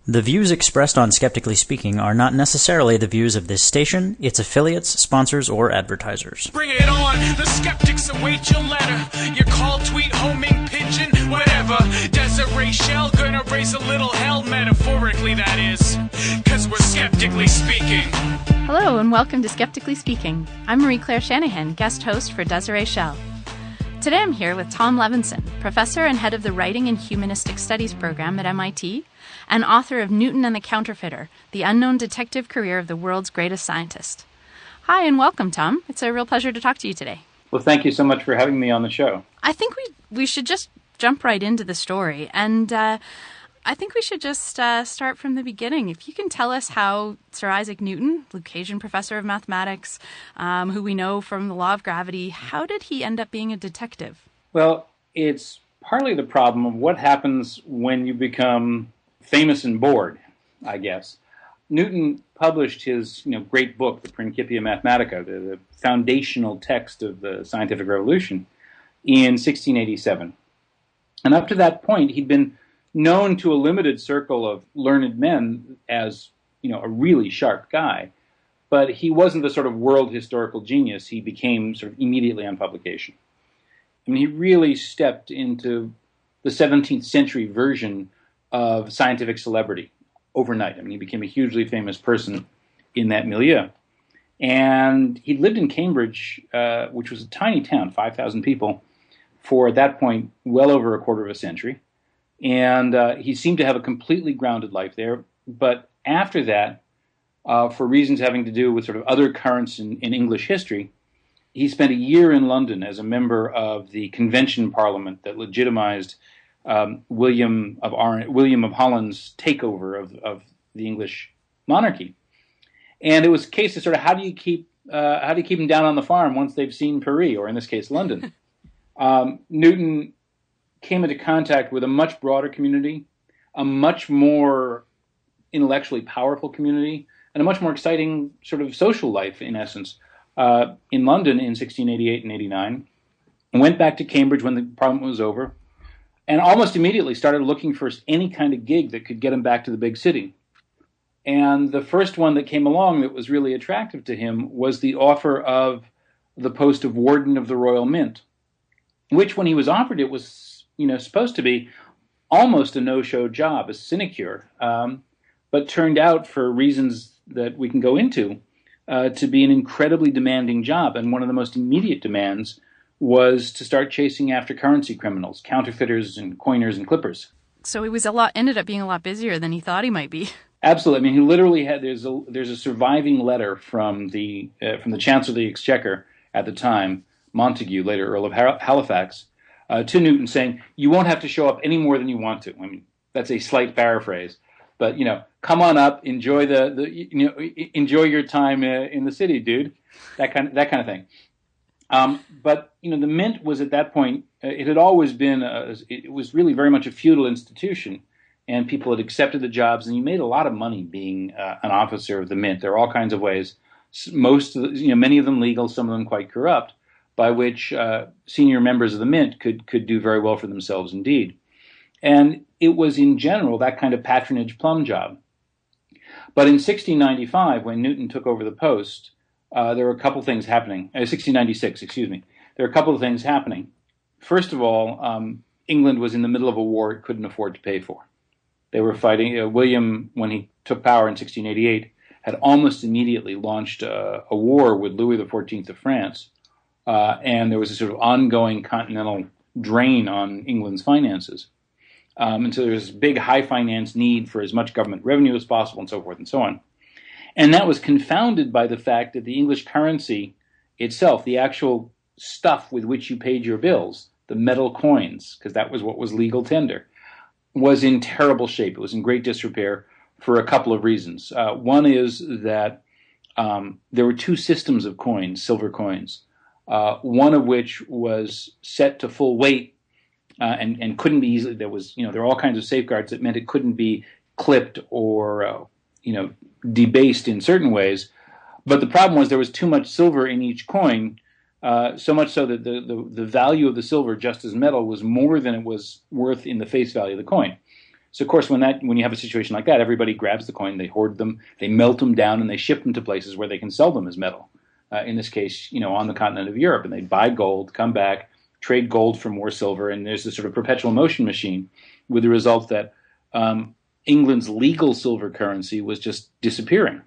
The views expressed on Skeptically Speaking are not necessarily the views of this station, its affiliates, sponsors, or advertisers. Bring it on! The skeptics await your letter. Your call, tweet, homing, pigeon, whatever. Desiree Shell gonna raise a little hell, metaphorically that is. Cause we're skeptically speaking. Hello and welcome to Skeptically Speaking. I'm Marie-Claire Shanahan, guest host for Desiree Shell. Today I'm here with Tom Levenson, professor and head of the Writing and Humanistic Studies program at MIT, and author of Newton and the Counterfeiter, the unknown detective career of the world's greatest scientist. Hi and welcome, Tom. It's a real pleasure to talk to you today. Well, thank you so much for having me on the show. I think we should just jump right into the story, and I think we should just start from the beginning. If you can tell us how Sir Isaac Newton, Lucasian professor of mathematics, who we know from the law of gravity, how did he end up being a detective? Well, it's partly the problem of what happens when you become famous and bored, I guess. Newton published his great book, the Principia Mathematica, the foundational text of the scientific revolution, in 1687. And up to that point, he'd been known to a limited circle of learned men as, a really sharp guy. But he wasn't the sort of world historical genius he became sort of immediately on publication. I mean, he really stepped into the 17th century version of scientific celebrity overnight. I mean, he became a hugely famous person in that milieu. And he lived in Cambridge, which was a tiny town, 5,000 people, for at that point well over a quarter of a century. And he seemed to have a completely grounded life there. But after that, for reasons having to do with sort of other currents in English history, he spent a year in London as a member of the Convention Parliament that legitimized William of Holland's takeover of the English monarchy. And it was a case of sort of how do you keep them down on the farm once they've seen Paris, or in this case, London. Newton came into contact with a much broader community, a much more intellectually powerful community, and a much more exciting sort of social life, in essence, in London in 1688 and 89, and went back to Cambridge when the Parliament was over, and almost immediately started looking for any kind of gig that could get him back to the big city. And the first one that came along that was really attractive to him was the offer of the post of Warden of the Royal Mint, which, when he was offered it, was supposed to be almost a no-show job, a sinecure, but turned out, for reasons that we can go into, to be an incredibly demanding job. And one of the most immediate demands was to start chasing after currency criminals, counterfeiters and coiners and clippers. So he ended up being a lot busier than he thought he might be. Absolutely. I mean, he literally had, there's a surviving letter from the Chancellor of the Exchequer at the time, Montague, later Earl of Halifax, to Newton, saying, you won't have to show up any more than you want to. I mean, that's a slight paraphrase, but come on up, enjoy enjoy your time in the city, dude. That kind of thing. But the Mint was, at that point, it had always been it was really very much a feudal institution, and people had accepted the jobs, and you made a lot of money being an officer of the Mint. There are all kinds of ways, many of them legal, some of them quite corrupt, by which senior members of the Mint could do very well for themselves indeed. And it was, in general, that kind of patronage plum job. But in 1695, when Newton took over the post, there were a couple things happening. 1696, excuse me. There were a couple of things happening. First of all, England was in the middle of a war it couldn't afford to pay for. They were fighting. William, when he took power in 1688, had almost immediately launched a war with Louis XIV of France. And there was a sort of ongoing continental drain on England's finances. And so there was this big high finance need for as much government revenue as possible, and so forth and so on. And that was confounded by the fact that the English currency itself, the actual stuff with which you paid your bills, the metal coins, because that was what was legal tender, was in terrible shape. It was in great disrepair for a couple of reasons. One is that there were two systems of coins, silver coins. One of which was set to full weight and couldn't be easily. There were all kinds of safeguards that meant it couldn't be clipped or debased in certain ways. But the problem was there was too much silver in each coin, so much so that the value of the silver just as metal was more than it was worth in the face value of the coin. So, of course, when you have a situation like that, everybody grabs the coin, they hoard them, they melt them down, and they ship them to places where they can sell them as metal. In this case, on the continent of Europe, and they buy gold, come back, trade gold for more silver, and there's this sort of perpetual motion machine with the result that England's legal silver currency was just disappearing.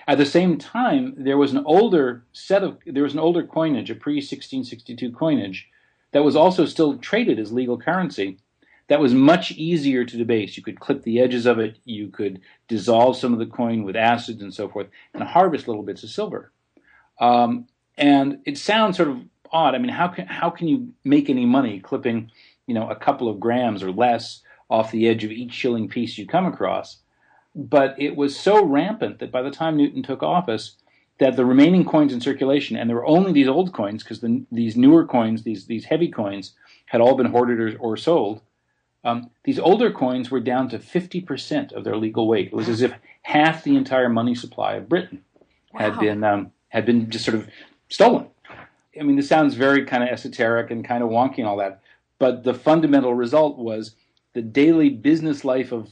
At the same time, there was an older coinage, a pre-1662 coinage, that was also still traded as legal currency. That was much easier to debase. You could clip the edges of it, you could dissolve some of the coin with acids and so forth, and harvest little bits of silver. And it sounds sort of odd. I mean, how can you make any money clipping, a couple of grams or less off the edge of each shilling piece you come across? But it was so rampant that by the time Newton took office, that the remaining coins in circulation, and there were only these old coins because these newer coins, these heavy coins, had all been hoarded or sold. These older coins were down to 50% of their legal weight. It was as if half the entire money supply of Britain had been just sort of stolen. I mean, this sounds very kind of esoteric and kind of wonky and all that, but the fundamental result was the daily business life of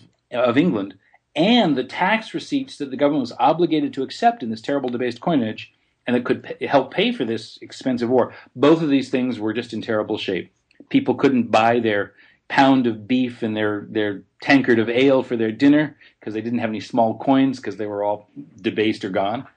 England and the tax receipts that the government was obligated to accept in this terrible debased coinage, and that could help pay for this expensive war. Both of these things were just in terrible shape. People couldn't buy their pound of beef and their tankard of ale for their dinner because they didn't have any small coins because they were all debased or gone.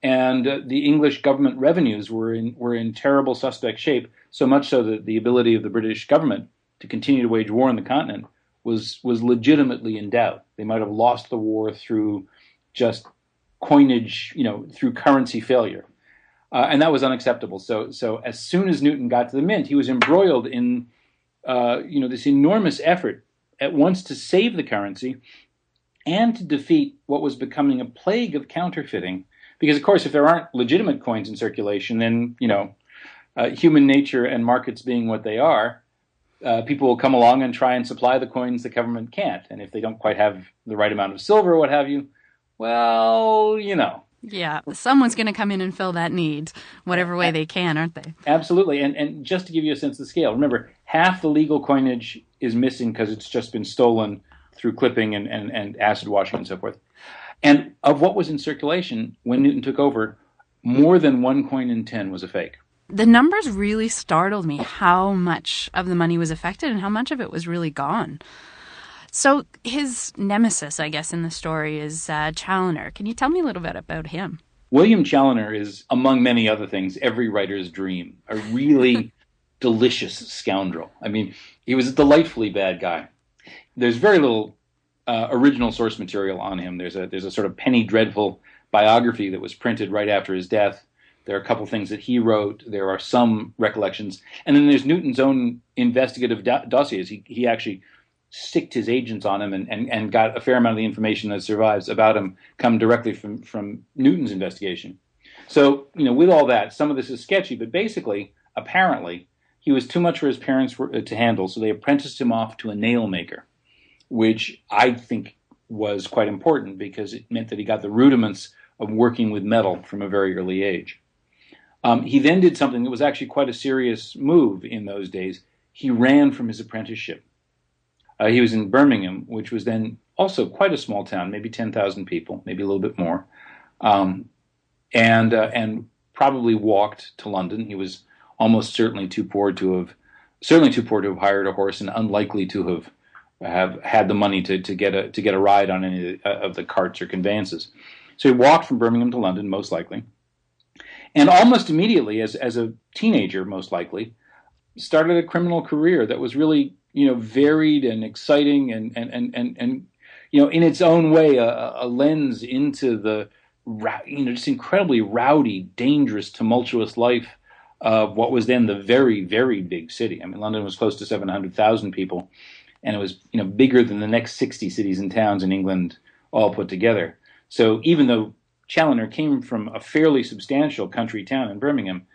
And the English government revenues were in terrible suspect shape, so much so that the ability of the British government to continue to wage war on the continent was legitimately in doubt. They might have lost the war through just coinage, through currency failure. And that was unacceptable. So as soon as Newton got to the mint, he was embroiled in this enormous effort at once to save the currency and to defeat what was becoming a plague of counterfeiting. Because, of course, if there aren't legitimate coins in circulation, then, human nature and markets being what they are, people will come along and try and supply the coins the government can't. And if they don't quite have the right amount of silver or what have you, well, Yeah, someone's going to come in and fill that need, whatever way they can, aren't they? Absolutely. And just to give you a sense of the scale, remember, half the legal coinage is missing because it's just been stolen through clipping and acid washing and so forth. And of what was in circulation when Newton took over, more than 1 coin in 10 was a fake. The numbers really startled me, how much of the money was affected and how much of it was really gone. So his nemesis, I guess, in the story is Challoner. Can you tell me a little bit about him? William Challoner is, among many other things, every writer's dream. A really delicious scoundrel. I mean, he was a delightfully bad guy. There's very little original source material on him. There's a sort of penny dreadful biography that was printed right after his death. There are a couple things that he wrote. There are some recollections. And then there's Newton's own investigative dossiers. He actually sicked his agents on him and got a fair amount of the information that survives about him come directly from Newton's investigation. So, with all that, some of this is sketchy, but basically, apparently, he was too much for his parents to handle, so they apprenticed him off to a nail maker, which I think was quite important because it meant that he got the rudiments of working with metal from a very early age. He then did something that was actually quite a serious move in those days. He ran from his apprenticeship. He was in Birmingham, which was then also quite a small town, maybe 10,000 people, maybe a little bit more, and probably walked to London. He was almost certainly too poor to have hired a horse, and unlikely to have had the money to get a ride on any of the carts or conveyances. So he walked from Birmingham to London, most likely. And almost immediately, as a teenager, most likely, started a criminal career that was really, varied and exciting and in its own way, a lens into the, just incredibly rowdy, dangerous, tumultuous life of what was then the very, very big city. I mean, London was close to 700,000 people, and it was, bigger than the next 60 cities and towns in England all put together. So even though Challoner came from a fairly substantial country town in Birmingham,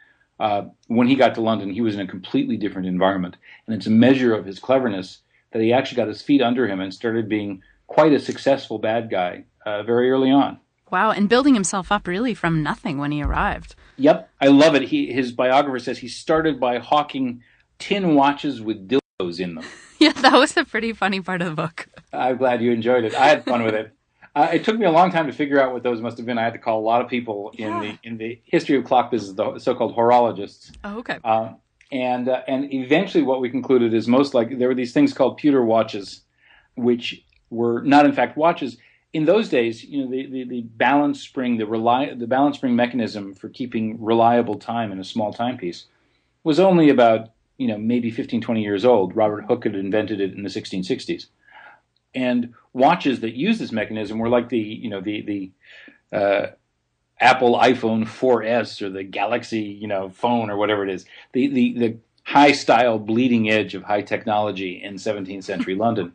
when he got to London, he was in a completely different environment. And it's a measure of his cleverness that he actually got his feet under him and started being quite a successful bad guy very early on. Wow, and building himself up really from nothing when he arrived. Yep, I love it. His biographer says he started by hawking tin watches with dildos in them. Yeah, that was a pretty funny part of the book. I'm glad you enjoyed it. I had fun with it. It took me a long time to figure out what those must have been. I had to call a lot of people in the history of clock business, the so-called horologists. Oh, okay. And eventually what we concluded is there were these things called pewter watches, which were not in fact watches. In those days, the balance spring, the balance spring mechanism for keeping reliable time in a small timepiece was only about, maybe 15, 20 years old. Robert Hooke had invented it in the 1660s. And watches that use this mechanism were like the Apple iPhone 4S or the Galaxy, phone or whatever it is. The high style bleeding edge of high technology in 17th century London.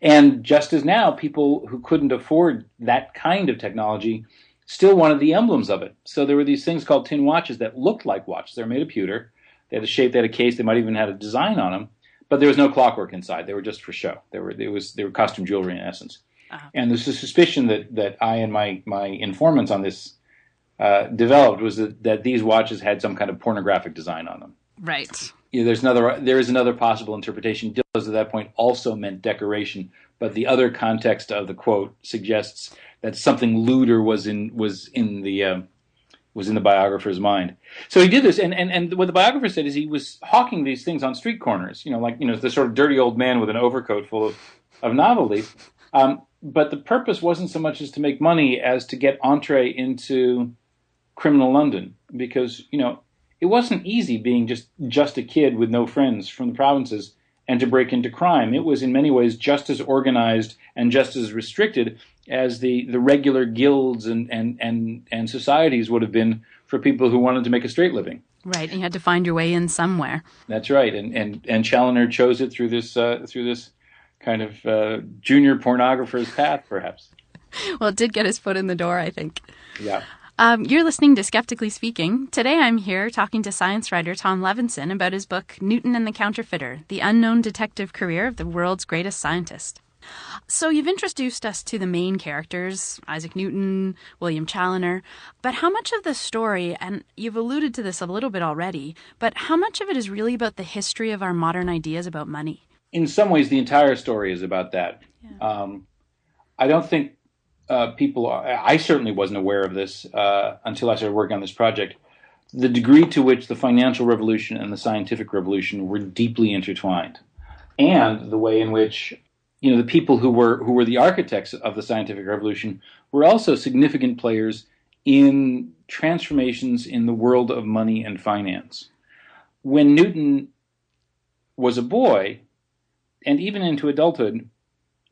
And just as now, people who couldn't afford that kind of technology still wanted the emblems of it. So there were these things called tin watches that looked like watches. They were made of pewter. They had a shape, they had a case, they might even had a design on them. But there was no clockwork inside. They were just for show. They were costume jewelry in essence. Uh-huh. And there's a suspicion that I and my informants on this developed was that these watches had some kind of pornographic design on them. Right. There is another possible interpretation. Dildos at that point also meant decoration, but the other context of the quote suggests that something lewder was in the biographer's mind. So he did this, and what the biographer said is he was hawking these things on street corners, the sort of dirty old man with an overcoat full of novelty. But the purpose wasn't so much as to make money as to get entree into criminal London, because, it wasn't easy being just a kid with no friends from the provinces and to break into crime. It was in many ways just as organized and just as restricted as the regular guilds and societies would have been for people who wanted to make a straight living. Right, and you had to find your way in somewhere. That's right, and Challoner chose it through this kind of junior pornographer's path, perhaps. Well, it did get his foot in the door, I think. Yeah. You're listening to Skeptically Speaking. Today I'm here talking to science writer Tom Levenson about his book, Newton and the Counterfeiter, the unknown detective career of the world's greatest scientist. So you've introduced us to the main characters, Isaac Newton, William Challoner, but how much of the story, and you've alluded to this a little bit already, but how much of it is really about the history of our modern ideas about money? In some ways, the entire story is about that. Yeah. I don't think I certainly wasn't aware of this until I started working on this project. The degree to which the financial revolution and the scientific revolution were deeply intertwined, and the way in which the people who were the architects of the scientific revolution were also significant players in transformations in the world of money and finance. When Newton was a boy, and even into adulthood,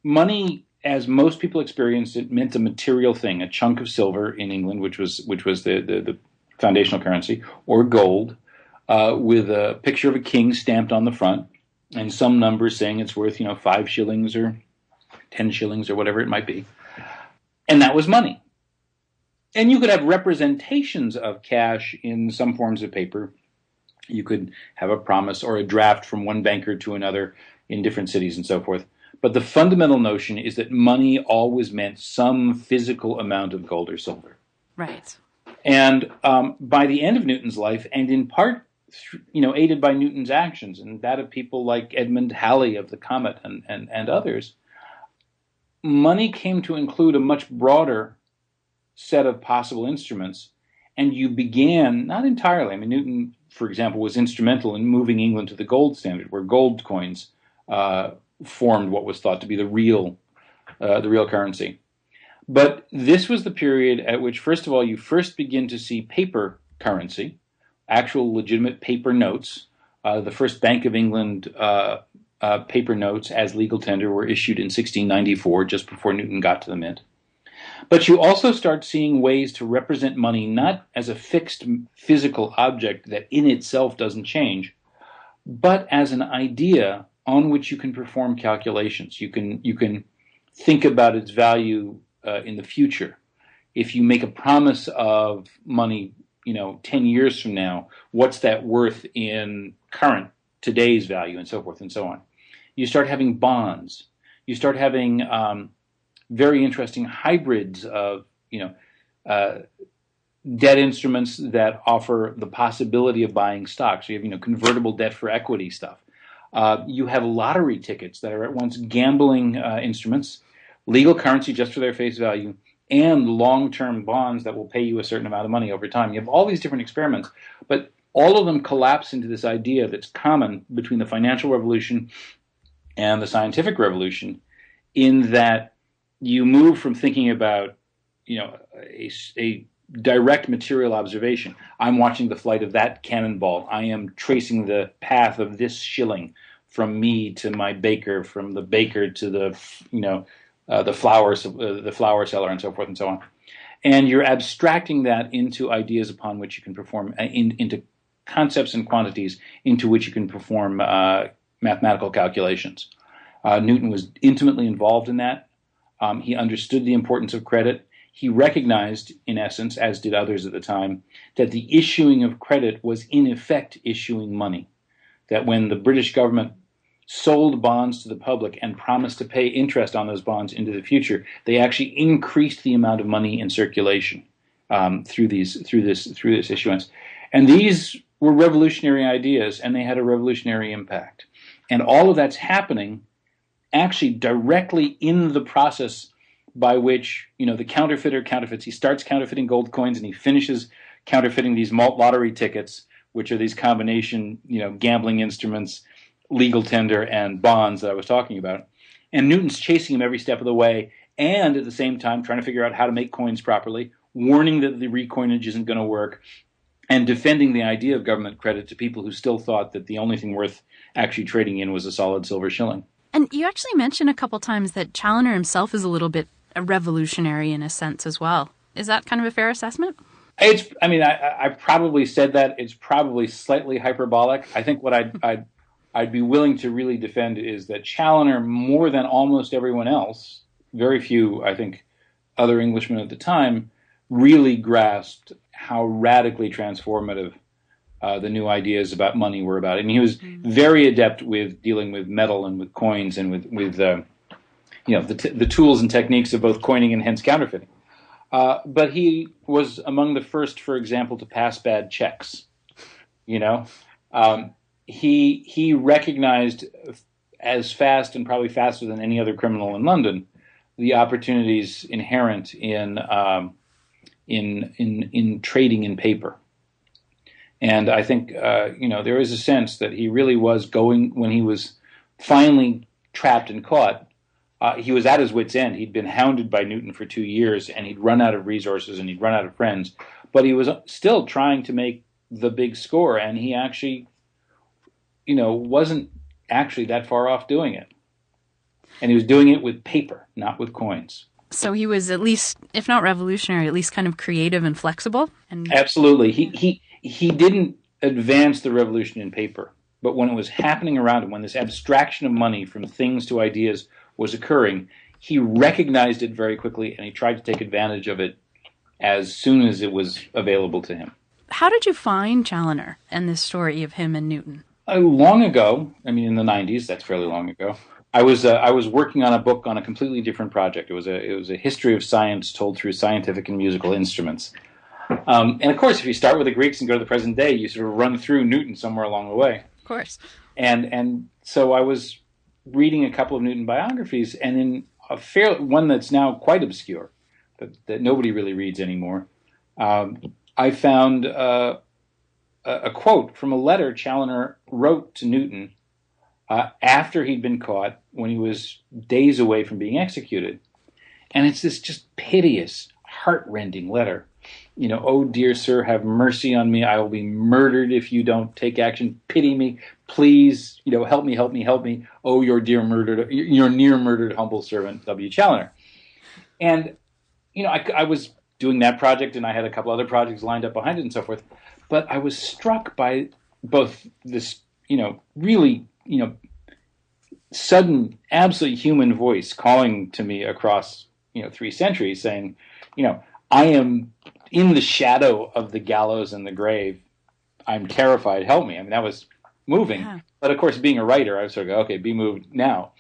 money, as most people experienced it, meant a material thing, a chunk of silver in England, which was the foundational currency, or gold, with a picture of a king stamped on the front, and some number saying it's worth, 5 shillings or 10 shillings or whatever it might be. And that was money. And you could have representations of cash in some forms of paper. You could have a promise or a draft from one banker to another in different cities and so forth. But the fundamental notion is that money always meant some physical amount of gold or silver. Right. And by the end of Newton's life, and in part, aided by Newton's actions and that of people like Edmund Halley of the Comet and others, money came to include a much broader set of possible instruments. And you began, not entirely, Newton, for example, was instrumental in moving England to the gold standard, where gold coins formed what was thought to be the real currency. But this was the period at which, first of all, you first begin to see paper currency, actual legitimate paper notes. The first Bank of England paper notes as legal tender were issued in 1694, just before Newton got to the mint. But you also start seeing ways to represent money not as a fixed physical object that in itself doesn't change, but as an idea on which you can perform calculations. You can think about its value in the future. If you make a promise of money, 10 years from now, what's that worth in today's value, and so forth and so on. You start having bonds. You start having very interesting hybrids of, debt instruments that offer the possibility of buying stocks. So you have, convertible debt for equity stuff. You have lottery tickets that are at once gambling instruments, legal currency just for their face value, and long-term bonds that will pay you a certain amount of money over time. You have all these different experiments, but all of them collapse into this idea that's common between the financial revolution and the scientific revolution, in that you move from thinking about, a direct material observation. I'm watching the flight of that cannonball. I am tracing the path of this shilling from me to my baker, from the baker to the flour seller, and so forth and so on. And you're abstracting that into ideas upon which you can perform, into concepts and quantities into which you can perform mathematical calculations. Newton was intimately involved in that. He understood the importance of credit. He recognized, in essence, as did others at the time, that the issuing of credit was in effect issuing money. That when the British government sold bonds to the public and promised to pay interest on those bonds into the future, they actually increased the amount of money in circulation through this issuance. And these were revolutionary ideas, and they had a revolutionary impact. And all of that's happening actually directly in the process by which, the counterfeiter counterfeits. He starts counterfeiting gold coins, and he finishes counterfeiting these malt lottery tickets, which are these combination, gambling instruments, legal tender, and bonds that I was talking about. And Newton's chasing him every step of the way, and at the same time trying to figure out how to make coins properly, warning that the recoinage isn't going to work, and defending the idea of government credit to people who still thought that the only thing worth actually trading in was a solid silver shilling. And you actually mentioned a couple times that Challoner himself is a little bit a revolutionary in a sense as well. Is that kind of a fair assessment? I probably said that. It's probably slightly hyperbolic. I think what I'd be willing to really defend is that Challoner, more than almost everyone else, very few, I think, other Englishmen at the time, really grasped how radically transformative the new ideas about money were about. And he was very adept with dealing with metal and with coins and with the tools and techniques of both coining and hence counterfeiting. But he was among the first, for example, to pass bad checks. He recognized as fast and probably faster than any other criminal in London the opportunities inherent in trading in paper. And I think there is a sense that he really was going, when he was finally trapped and caught. He was at his wit's end. He'd been hounded by Newton for 2 years, and he'd run out of resources and he'd run out of friends. But he was still trying to make the big score, and he actually, wasn't actually that far off doing it. And he was doing it with paper, not with coins. So he was at least, if not revolutionary, at least kind of creative and flexible. And absolutely. He didn't advance the revolution in paper, but when it was happening around him, when this abstraction of money from things to ideas was occurring, he recognized it very quickly, and he tried to take advantage of it as soon as it was available to him. How did you find Challoner and this story of him and Newton? Long ago, in the 90s, that's fairly long ago, I was working on a book on a completely different project. It was a history of science told through scientific and musical instruments. And of course, if you start with the Greeks and go to the present day, you sort of run through Newton somewhere along the way. Of course. And so I was reading a couple of Newton biographies, and in one that's now quite obscure, that nobody really reads anymore, I found a quote from a letter Challoner wrote to Newton after he'd been caught, when he was days away from being executed. And it's this just piteous, heart-rending letter. "Oh, dear sir, have mercy on me. I will be murdered if you don't take action. Pity me. Please, help me, help me, help me. Oh, your near murdered humble servant, W. Challoner." And, I was doing that project, and I had a couple other projects lined up behind it and so forth. But I was struck by both this, really, sudden, absolutely human voice calling to me across, 3 centuries saying, "I am in the shadow of the gallows and the grave. I'm terrified. Help me." That was moving. Yeah. But of course, being a writer, I sort of go, okay, be moved now.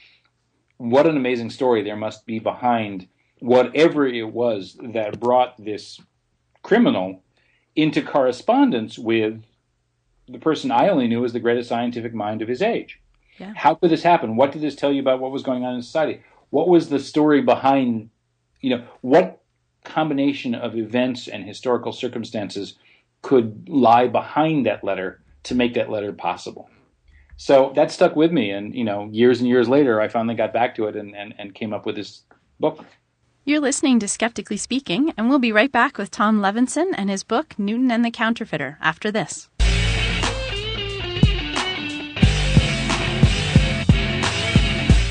What an amazing story there must be behind whatever it was that brought this criminal into correspondence with the person I only knew as the greatest scientific mind of his age. Yeah. How could this happen? What did this tell you about what was going on in society? What was the story behind, what combination of events and historical circumstances could lie behind that letter to make that letter possible? So that stuck with me, and years and years later, I finally got back to it and came up with this book. You're listening to Skeptically Speaking, and we'll be right back with Tom Levenson and his book, Newton and the Counterfeiter, after this.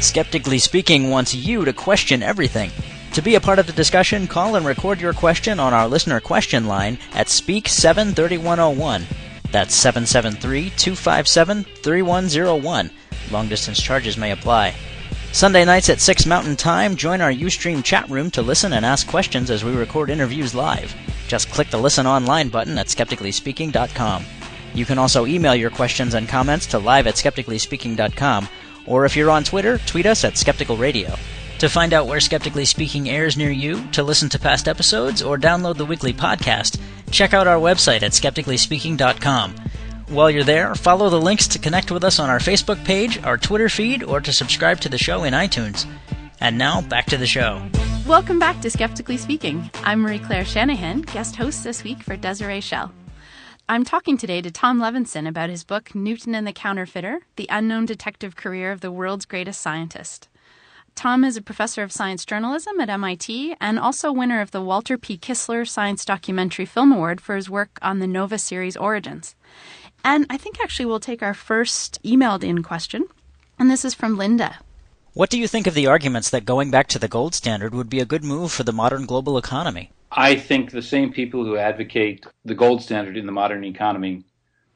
Skeptically Speaking wants you to question everything. To be a part of the discussion, call and record your question on our listener question line at Speak 73101. That's 773-257-3101. Long-distance charges may apply. Sunday nights at 6 Mountain Time, join our Ustream chat room to listen and ask questions as we record interviews live. Just click the Listen Online button at skepticallyspeaking.com. You can also email your questions and comments to live@skepticallyspeaking.com, or if you're on Twitter, tweet us at Skeptical Radio. To find out where Skeptically Speaking airs near you, to listen to past episodes, or download the weekly podcast, check out our website at skepticallyspeaking.com. While you're there, follow the links to connect with us on our Facebook page, our Twitter feed, or to subscribe to the show in iTunes. And now, back to the show. Welcome back to Skeptically Speaking. I'm Marie-Claire Shanahan, guest host this week for Desiree Schell. I'm talking today to Tom Levenson about his book, Newton and the Counterfeiter, The Unknown Detective Career of the World's Greatest Scientist. Tom is a professor of science journalism at MIT and also winner of the Walter P. Kistler Science Documentary Film Award for his work on the Nova series Origins. And I think actually we'll take our first emailed-in question, and this is from Linda. What do you think of the arguments that going back to the gold standard would be a good move for the modern global economy? I think the same people who advocate the gold standard in the modern economy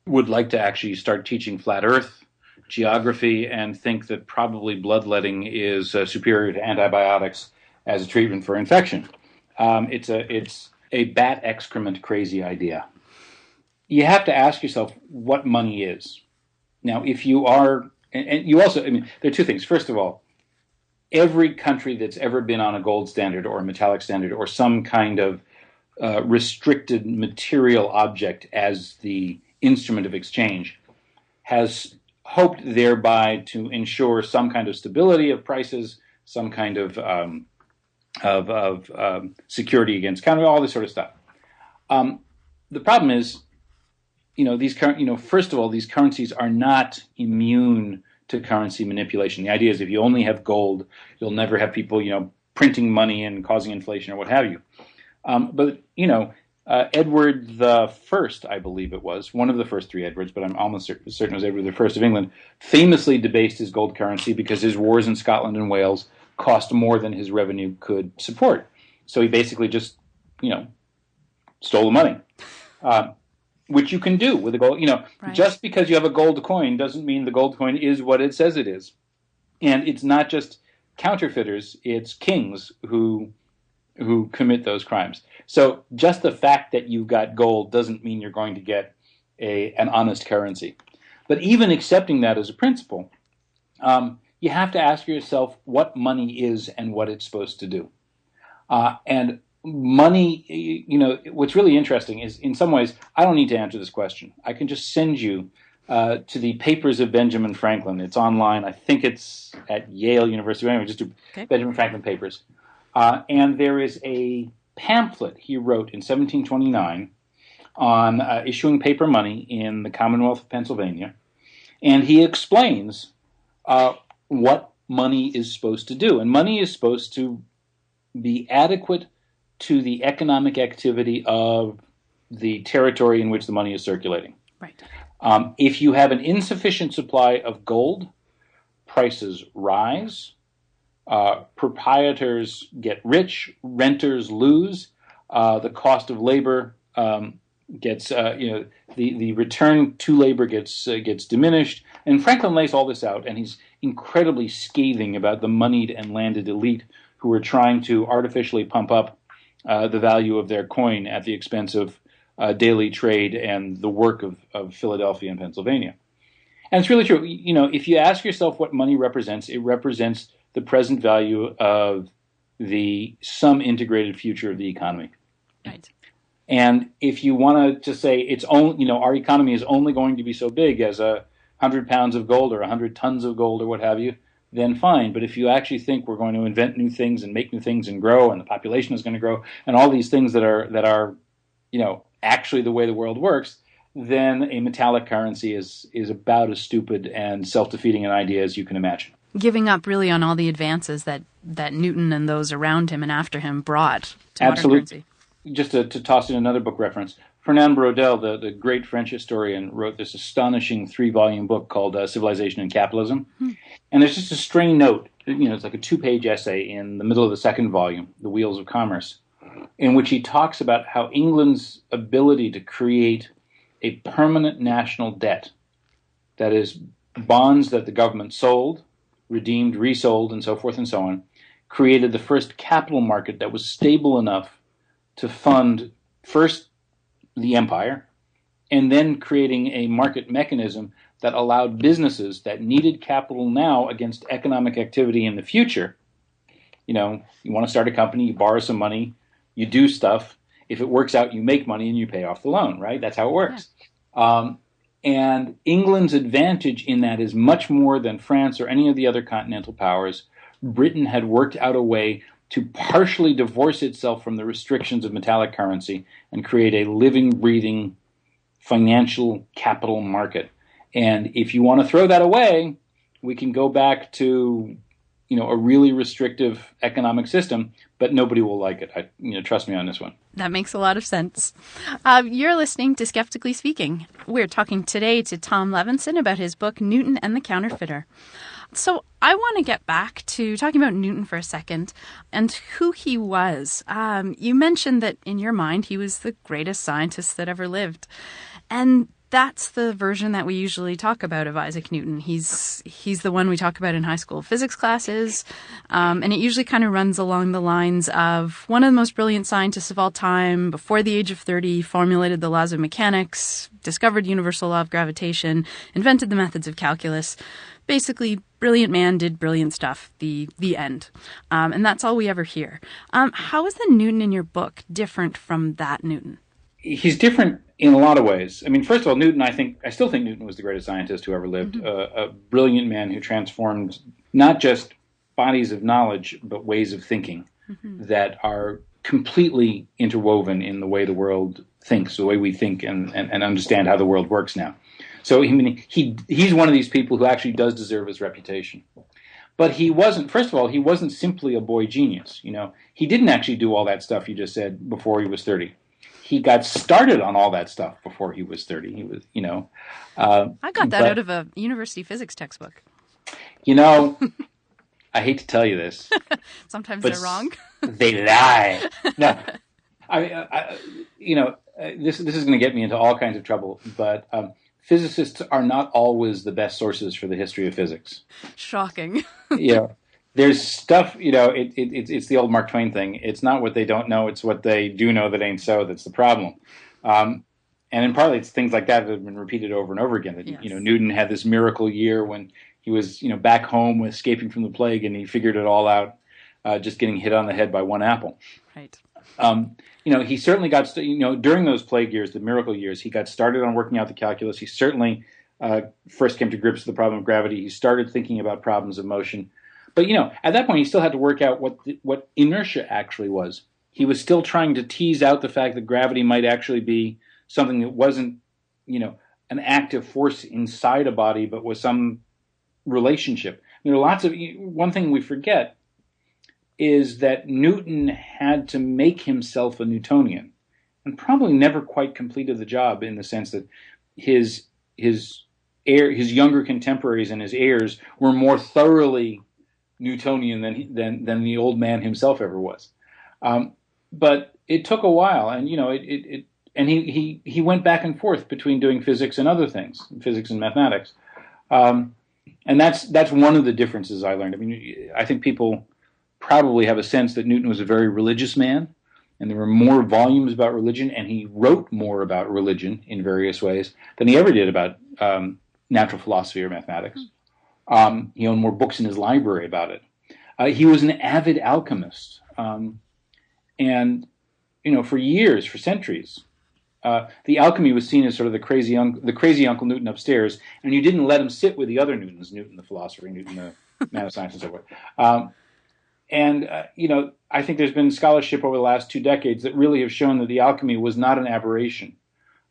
would like to actually start teaching flat Earth, geography, and think that probably bloodletting is superior to antibiotics as a treatment for infection. It's a bat excrement crazy idea. You have to ask yourself what money is. Now, if you are, and you also, there are two things. First of all, every country that's ever been on a gold standard or a metallic standard or some kind of restricted material object as the instrument of exchange has hoped thereby to ensure some kind of stability of prices, some kind of security against counterfeit, all this sort of stuff. The problem is, first of all, these currencies are not immune to currency manipulation. The idea is if you only have gold, you'll never have people, printing money and causing inflation or what have you. But Edward the First, I believe it was, one of the first three Edwards, but I'm almost certain it was Edward the First of England, famously debased his gold currency because his wars in Scotland and Wales cost more than his revenue could support. So he basically just, stole the money, which you can do with a gold. Right. Just because you have a gold coin doesn't mean the gold coin is what it says it is. And it's not just counterfeiters, it's kings who commit those crimes. So just the fact that you've got gold doesn't mean you're going to get an honest currency. But even accepting that as a principle, you have to ask yourself what money is and what it's supposed to do. And money, what's really interesting is in some ways, I don't need to answer this question. I can just send you to the papers of Benjamin Franklin. It's online. I think it's at Yale University. Anyway, just do Benjamin Franklin papers. And there is a pamphlet he wrote in 1729 on issuing paper money in the Commonwealth of Pennsylvania. And he explains what money is supposed to do. And money is supposed to be adequate to the economic activity of the territory in which the money is circulating. Right. If you have an insufficient supply of gold, prices rise. Proprietors get rich, renters lose, the cost of labor gets, the return to labor gets diminished. And Franklin lays all this out, and he's incredibly scathing about the moneyed and landed elite who are trying to artificially pump up the value of their coin at the expense of daily trade and the work of Philadelphia and Pennsylvania. And it's really true. If you ask yourself what money represents, it represents the present value of some integrated future of the economy. Right. And if you want to just say our economy is only going to be so big as a 100 pounds of gold or 100 tons of gold or what have you, then fine. But if you actually think we're going to invent new things and make new things and grow, and the population is going to grow, and all these things that are actually the way the world works, then a metallic currency is about as stupid and self-defeating an idea as you can imagine. Giving up really on all the advances that Newton and those around him and after him brought to modern currency. Just to toss in another book reference, Fernand Braudel, the great French historian, wrote this astonishing 3-volume book called Civilization and Capitalism. And there's just a stray note, it's like a 2-page essay in the middle of the second volume, The Wheels of Commerce, in which he talks about how England's ability to create a permanent national debt, that is, bonds that the government sold, redeemed, resold, and so forth and so on, created the first capital market that was stable enough to fund first the empire, and then creating a market mechanism that allowed businesses that needed capital now against economic activity in the future. You want to start a company, you borrow some money, you do stuff. If it works out, you make money and you pay off the loan, right? That's how it works. Yeah. And England's advantage in that is much more than France or any of the other continental powers. Britain had worked out a way to partially divorce itself from the restrictions of metallic currency and create a living, breathing financial capital market. And if you want to throw that away, we can go back to, a really restrictive economic system, but nobody will like it. Trust me on this one. That makes a lot of sense. You're listening to Skeptically Speaking. We're talking today to Tom Levenson about his book, Newton and the Counterfeiter. So I want to get back to talking about Newton for a second and who he was. You mentioned that in your mind, he was the greatest scientist that ever lived. And that's the version that we usually talk about of Isaac Newton. He's the one we talk about in high school physics classes, and it usually kind of runs along the lines of one of the most brilliant scientists of all time, before the age of 30, formulated the laws of mechanics, discovered universal law of gravitation, invented the methods of calculus. Basically, brilliant man did brilliant stuff, the end. And that's all we ever hear. How is the Newton in your book different from that Newton? He's different in a lot of ways. I mean, first of all, Newton, I still think Newton was the greatest scientist who ever lived, a brilliant man who transformed not just bodies of knowledge, but ways of thinking that are completely interwoven in the way the world thinks, the way we think and understand how the world works now. So he's one of these people who actually does deserve his reputation. But he wasn't simply a boy genius. He didn't actually do all that stuff you just said before he was 30. He got started on all that stuff before he was 30. He was, I got that out of a university physics textbook. I hate to tell you this. Sometimes they're wrong. They lie. No, this is going to get me into all kinds of trouble. But physicists are not always the best sources for the history of physics. Shocking. There's stuff, it's the old Mark Twain thing. It's not what they don't know, it's what they do know that ain't so that's the problem. And in partly it's things like that have been repeated over and over again. That, yes. Newton had this miracle year when he was, back home escaping from the plague and he figured it all out, just getting hit on the head by one apple. Right. He certainly got, during those plague years, the miracle years, he got started on working out the calculus. He certainly first came to grips with the problem of gravity. He started thinking about problems of motion. But, at that point, he still had to work out what inertia actually was. He was still trying to tease out the fact that gravity might actually be something that wasn't, an active force inside a body, but was some relationship. There are lots of, one thing we forget is that Newton had to make himself a Newtonian and probably never quite completed the job in the sense that his younger contemporaries and his heirs were more thoroughly Newtonian than the old man himself ever was, but it took a while, and he went back and forth between doing physics and other things, physics and mathematics, and that's one of the differences I learned. I mean, I think people probably have a sense that Newton was a very religious man, and there were more volumes about religion, and he wrote more about religion in various ways than he ever did about natural philosophy or mathematics. He owned more books in his library about it. He was an avid alchemist. And, for years, for centuries, The alchemy was seen as sort of the crazy Uncle Newton upstairs, and you didn't let him sit with the other Newtons, Newton the philosopher, Newton the man of science, and so forth. I think there's been scholarship over the last 2 decades that really have shown that the alchemy was not an aberration.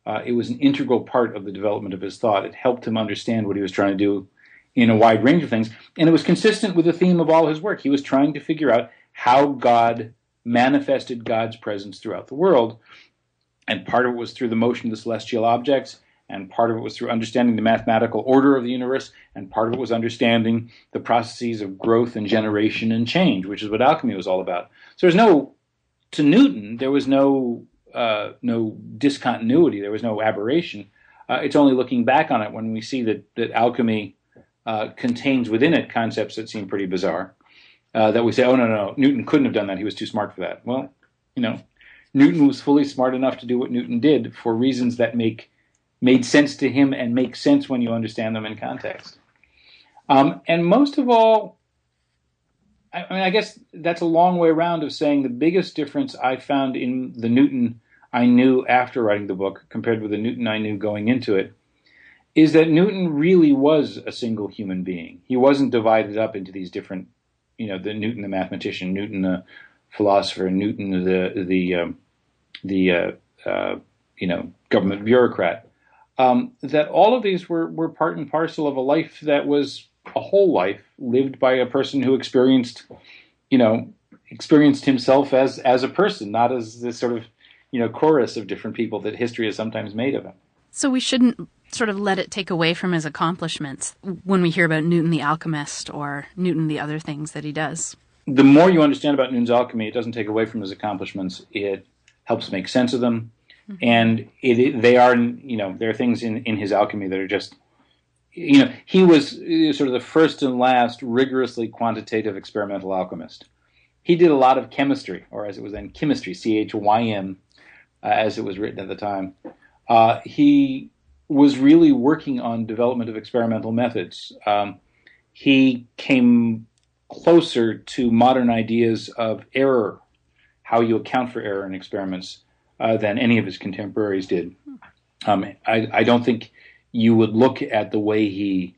It was an integral part of the development of his thought. It helped him understand what he was trying to do in a wide range of things, and it was consistent with the theme of all his work. He was trying to figure out how God manifested God's presence throughout the world, and part of it was through the motion of the celestial objects, and part of it was through understanding the mathematical order of the universe, and part of it was understanding the processes of growth and generation and change, which is what alchemy was all about. So to Newton, there was no discontinuity, there was no aberration. It's only looking back on it when we see that alchemy contains within it concepts that seem pretty bizarre, that we say, oh, no, Newton couldn't have done that, he was too smart for that. Well, Newton was fully smart enough to do what Newton did for reasons that made sense to him and make sense when you understand them in context. And most of all, I guess that's a long way around of saying the biggest difference I found in the Newton I knew after writing the book compared with the Newton I knew going into it is that Newton really was a single human being. He wasn't divided up into these different, the Newton the mathematician, Newton the philosopher, Newton the government bureaucrat. That all of these were part and parcel of a life that was a whole life lived by a person who experienced himself as a person, not as this sort of, chorus of different people that history has sometimes made of him. So we shouldn't sort of let it take away from his accomplishments when we hear about Newton the alchemist or Newton the other things that he does. The more you understand about Newton's alchemy, it doesn't take away from his accomplishments. It helps make sense of them. Mm-hmm. And there are things in his alchemy that are just, he was sort of the first and last rigorously quantitative experimental alchemist. He did a lot of chemistry, or as it was then, chemistry, CHYM, as it was written at the time. He was really working on development of experimental methods. He came closer to modern ideas of error, how you account for error in experiments, than any of his contemporaries did. I don't think you would look at the way he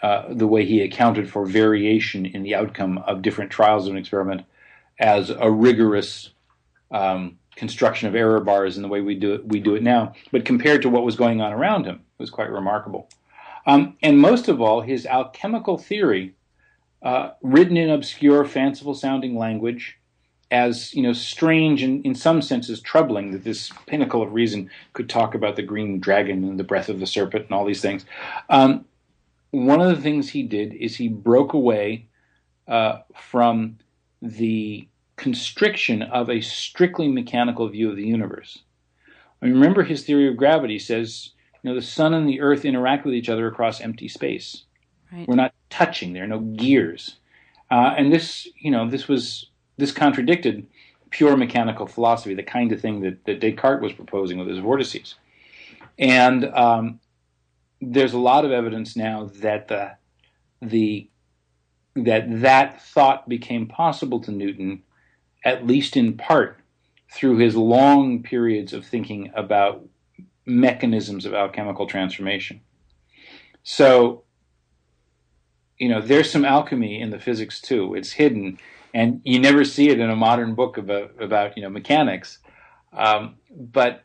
accounted for variation in the outcome of different trials of an experiment as a rigorous construction of error bars in the way we do it now. But compared to what was going on around him, it was quite remarkable. And most of all, his alchemical theory, written in obscure, fanciful-sounding language, as strange and in some senses troubling that this pinnacle of reason could talk about the green dragon and the breath of the serpent and all these things. One of the things he did is he broke away from the constriction of a strictly mechanical view of the universe. I mean, remember his theory of gravity says, the sun and the earth interact with each other across empty space. Right. We're not touching. There are no gears. And this contradicted pure mechanical philosophy, the kind of thing that Descartes was proposing with his vortices. And there's a lot of evidence now that that thought became possible to Newton, at least in part, through his long periods of thinking about mechanisms of alchemical transformation. So, there's some alchemy in the physics too. It's hidden, and you never see it in a modern book about mechanics. But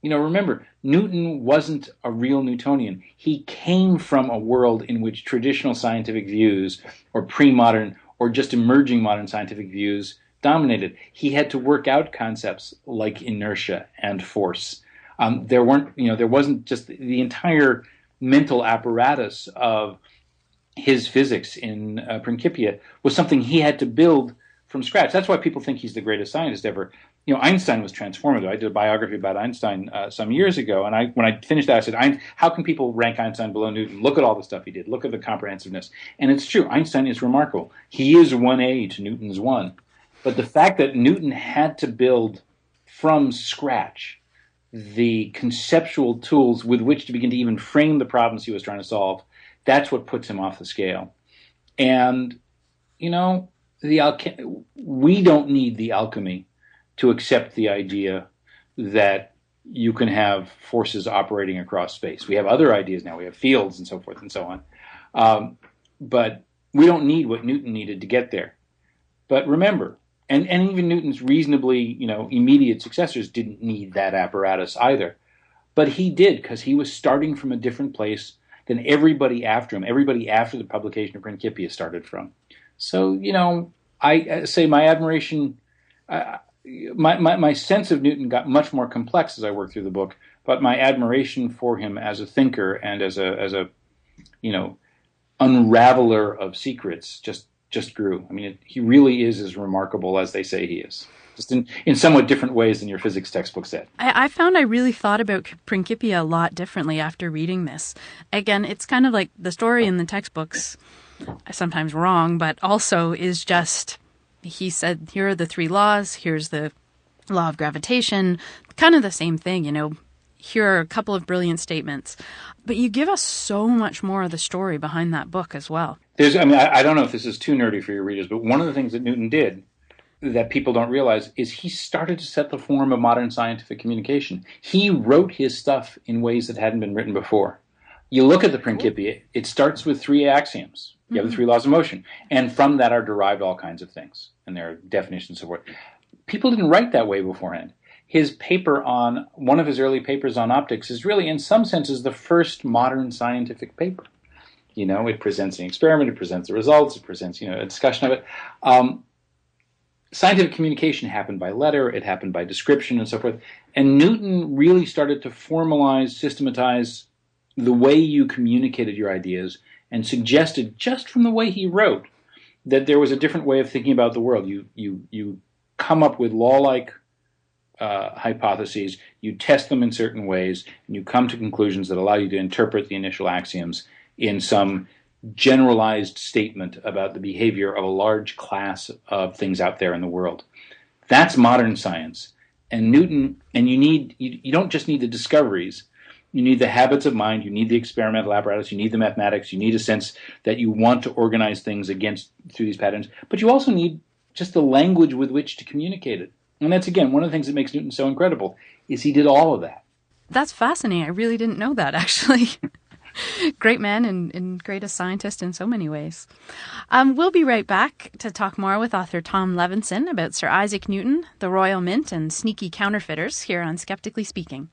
remember, Newton wasn't a real Newtonian. He came from a world in which traditional scientific views, or pre-modern, or just emerging modern scientific views dominated. He had to work out concepts like inertia and force. There wasn't just the entire mental apparatus of his physics in Principia was something he had to build from scratch. That's why people think he's the greatest scientist ever. Einstein was transformative. I did a biography about Einstein some years ago, and when I finished that, I said, how can people rank Einstein below Newton? Look at all the stuff he did. Look at the comprehensiveness. And it's true. Einstein is remarkable. He is 1A to Newton's 1. But the fact that Newton had to build from scratch the conceptual tools with which to begin to even frame the problems he was trying to solve, that's what puts him off the scale. And, we don't need the alchemy to accept the idea that you can have forces operating across space. We have other ideas now. We have fields and so forth and so on. But we don't need what Newton needed to get there. But remember, and even Newton's reasonably, immediate successors didn't need that apparatus either. But he did, because he was starting from a different place than everybody after him. Everybody after the publication of Principia started from. So, I say my admiration, my sense of Newton got much more complex as I worked through the book, but my admiration for him as a thinker and as a unraveler of secrets just grew. I mean, he really is as remarkable as they say he is, just in somewhat different ways than your physics textbook said. I found I really thought about Principia a lot differently after reading this. Again, it's kind of like the story in the textbooks, sometimes wrong, but also is just, he said, here are the 3 laws, here's the law of gravitation, kind of the same thing, Here are a couple of brilliant statements. But you give us so much more of the story behind that book as well. I don't know if this is too nerdy for your readers, but one of the things that Newton did that people don't realize is he started to set the form of modern scientific communication. He wrote his stuff in ways that hadn't been written before. You look at the Principia, it starts with 3 axioms. You have the 3 laws of motion. And from that are derived all kinds of things. And there are definitions and so forth. People didn't write that way beforehand. One of his early papers on optics is really, in some senses, the first modern scientific paper. It presents an experiment, it presents the results, it presents, a discussion of it. Scientific communication happened by letter, it happened by description and so forth. And Newton really started to formalize, systematize the way you communicated your ideas and suggested, just from the way he wrote, that there was a different way of thinking about the world. You come up with law-like hypotheses, you test them in certain ways, and you come to conclusions that allow you to interpret the initial axioms in some generalized statement about the behavior of a large class of things out there in the world. That's modern science. And Newton, and you don't just need the discoveries, you need the habits of mind, you need the experimental apparatus, you need the mathematics, you need a sense that you want to organize things through these patterns, but you also need just the language with which to communicate it. And that's, again, one of the things that makes Newton so incredible, is he did all of that. That's fascinating. I really didn't know that, actually. Great man and great a scientist in so many ways. We'll be right back to talk more with author Tom Levenson about Sir Isaac Newton, the Royal Mint, and sneaky counterfeiters here on Skeptically Speaking.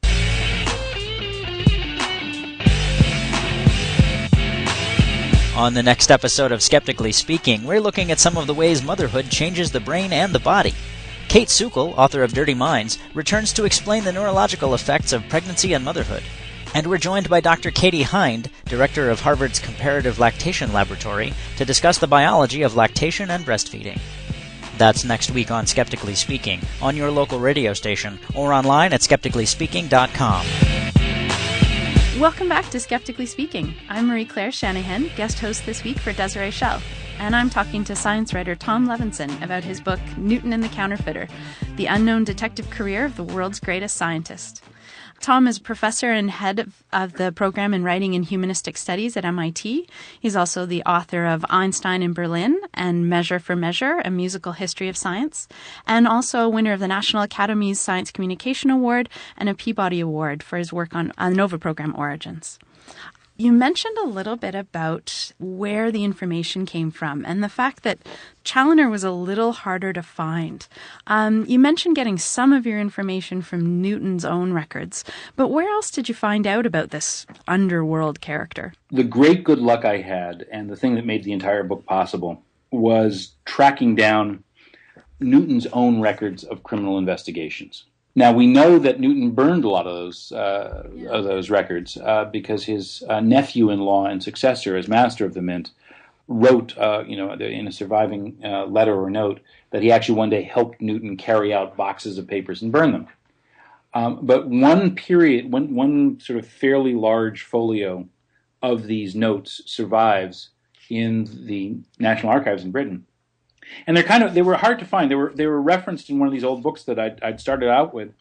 On the next episode of Skeptically Speaking, we're looking at some of the ways motherhood changes the brain and the body. Kate Sukol, author of Dirty Minds, returns to explain the neurological effects of pregnancy and motherhood. And we're joined by Dr. Katie Hind, director of Harvard's Comparative Lactation Laboratory, to discuss the biology of lactation and breastfeeding. That's next week on Skeptically Speaking, on your local radio station, or online at skepticallyspeaking.com. Welcome back to Skeptically Speaking. I'm Marie-Claire Shanahan, guest host this week for Desiree Schell, and I'm talking to science writer Tom Levenson about his book, Newton and the Counterfeiter, the unknown detective career of the world's greatest scientist. Tom is professor and head of the program in Writing and Humanistic Studies at MIT. He's also the author of Einstein in Berlin and Measure for Measure, a musical history of science, and also a winner of the National Academy's Science Communication Award and a Peabody Award for his work on NOVA program origins. You mentioned a little bit about where the information came from and the fact that Challoner was a little harder to find. You mentioned getting some of your information from Newton's own records, but where else did you find out about this underworld character? The great good luck I had, and the thing that made the entire book possible, was tracking down Newton's own records of criminal investigations. Now, we know that Newton burned a lot of those records because his nephew-in-law and successor as master of the mint wrote, in a surviving letter or note, that he actually one day helped Newton carry out boxes of papers and burn them. But one sort of fairly large folio of these notes survives in the National Archives in Britain. And they were hard to find. They were referenced in one of these old books that I'd started out with,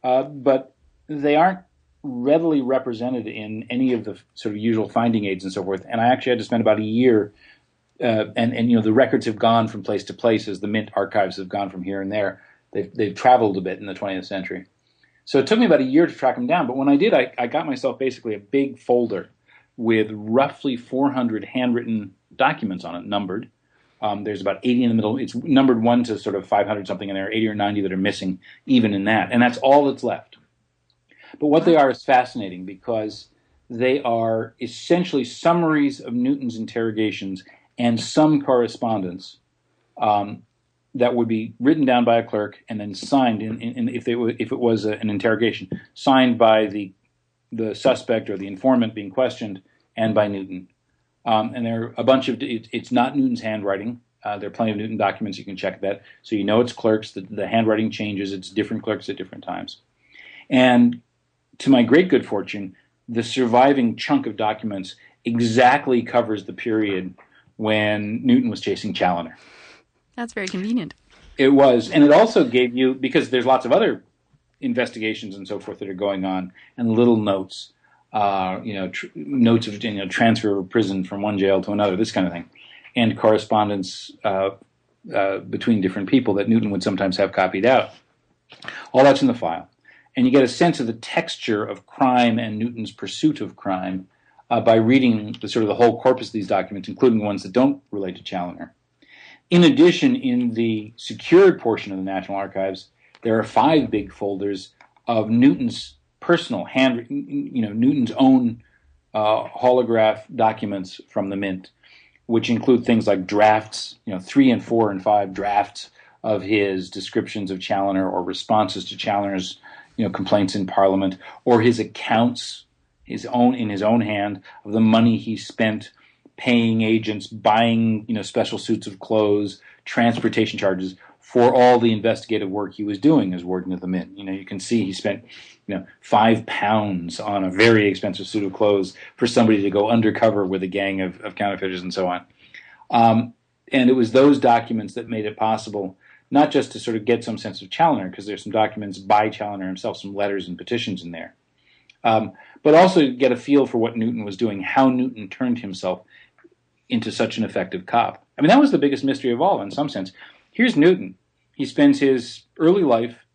but they aren't readily represented in any of the sort of usual finding aids and so forth. And I actually had to spend about a year, and the records have gone from place to place as the Mint archives have gone from here and there. They've traveled a bit in the 20th century. So it took me about a year to track them down. But when I did, I got myself basically a big folder with roughly 400 handwritten documents on it, numbered. There's about 80 in the middle. It's numbered 1 to sort of 500 something, and there are 80 or 90 that are missing even in that. And that's all that's left. But what they are is fascinating because they are essentially summaries of Newton's interrogations and some correspondence that would be written down by a clerk and then signed, if it was an interrogation, signed by the suspect or the informant being questioned and by Newton. And there are a bunch of, it's not Newton's handwriting. There are plenty of Newton documents, you can check that. So you know it's clerks, the handwriting changes, it's different clerks at different times. And to my great good fortune, the surviving chunk of documents exactly covers the period when Newton was chasing Challoner. That's very convenient. It was. And it also gave you, because there's lots of other investigations and so forth that are going on, and little notes, notes of transfer of prison from one jail to another, this kind of thing, and correspondence between different people that Newton would sometimes have copied out. All that's in the file. And you get a sense of the texture of crime and Newton's pursuit of crime by reading the whole corpus of these documents, including the ones that don't relate to Challoner. In addition, in the secured portion of the National Archives, there are 5 big folders of Newton's personal Newton's own holograph documents from the Mint, which include things like drafts, 3 and 4 and 5 drafts of his descriptions of Challoner or responses to Challoner's complaints in Parliament, or his accounts, in his own hand, of the money he spent paying agents, buying special suits of clothes, transportation charges for all the investigative work he was doing as warden of the Mint. You can see he spent £5 on a very expensive suit of clothes for somebody to go undercover with a gang of counterfeiters and so on. And it was those documents that made it possible not just to sort of get some sense of Challoner, because there's some documents by Challoner himself, some letters and petitions in there, but also to get a feel for what Newton was doing, how Newton turned himself into such an effective cop. I mean, that was the biggest mystery of all, in some sense. Here's Newton. He spends his early life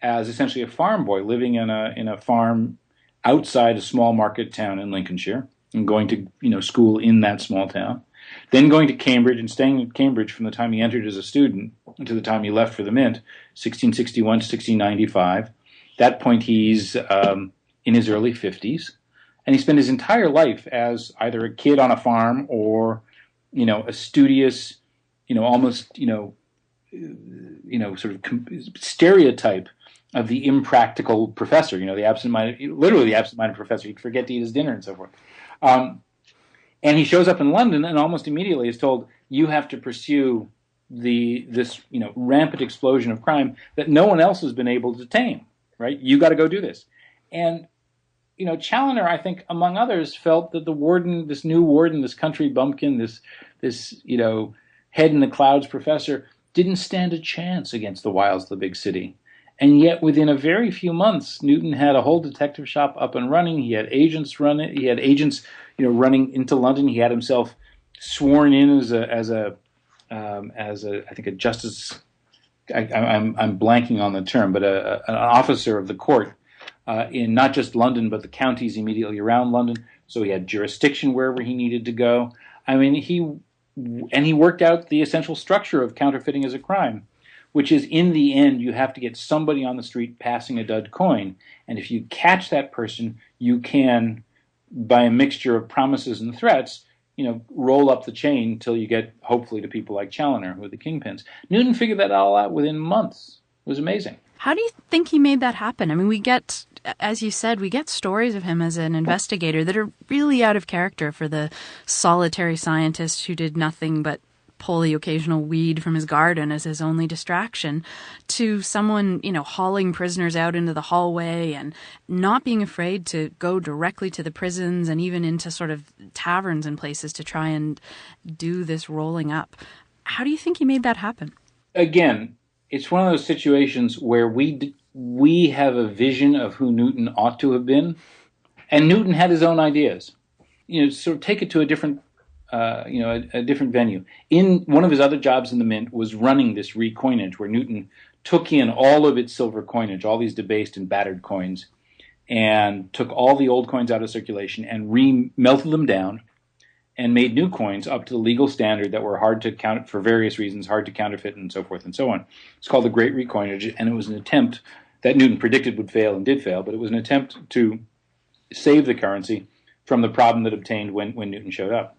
as essentially a farm boy, living in a farm outside a small market town in Lincolnshire, and going to school in that small town. Then going to Cambridge and staying at Cambridge from the time he entered as a student to the time he left for the Mint, 1661 to 1695. At that point, he's in his early 50s. And he spent his entire life as either a kid on a farm or, a studious, almost, sort of stereotype of the impractical professor, the absent-minded professor. He'd forget to eat his dinner and so forth. And he shows up in London and almost immediately is told, you have to pursue this rampant explosion of crime that no one else has been able to tame, right? You got to go do this. And Challoner, I think, among others, felt that the warden, this new warden, this country bumpkin, this head in the clouds professor, didn't stand a chance against the wiles of the big city. And yet, within a very few months, Newton had a whole detective shop up and running. He had agents run it. He had agents, running into London. He had himself sworn in as a I think a justice. I'm blanking on the term, but an officer of the court. In not just London, but the counties immediately around London. So he had jurisdiction wherever he needed to go. I mean, he worked out the essential structure of counterfeiting as a crime, which is, in the end, you have to get somebody on the street passing a dud coin. And if you catch that person, you can, by a mixture of promises and threats, roll up the chain till you get, hopefully, to people like Challoner, who are the kingpins. Newton figured that all out within months. It was amazing. How do you think he made that happen? I mean, we get, as you said, we get stories of him as an investigator that are really out of character for the solitary scientist who did nothing but pull the occasional weed from his garden as his only distraction, to someone, hauling prisoners out into the hallway and not being afraid to go directly to the prisons and even into sort of taverns and places to try and do this rolling up. How do you think he made that happen? Again, it's one of those situations where we have a vision of who Newton ought to have been, and Newton had his own ideas. Sort of take it to a different, a different venue. In one of his other jobs in the Mint was running this recoinage, where Newton took in all of its silver coinage, all these debased and battered coins, and took all the old coins out of circulation and melted them down and made new coins up to the legal standard that were hard to count for various reasons, hard to counterfeit and so forth and so on. It's called the Great Recoinage, and it was an attempt that Newton predicted would fail and did fail, but it was an attempt to save the currency from the problem that obtained when Newton showed up.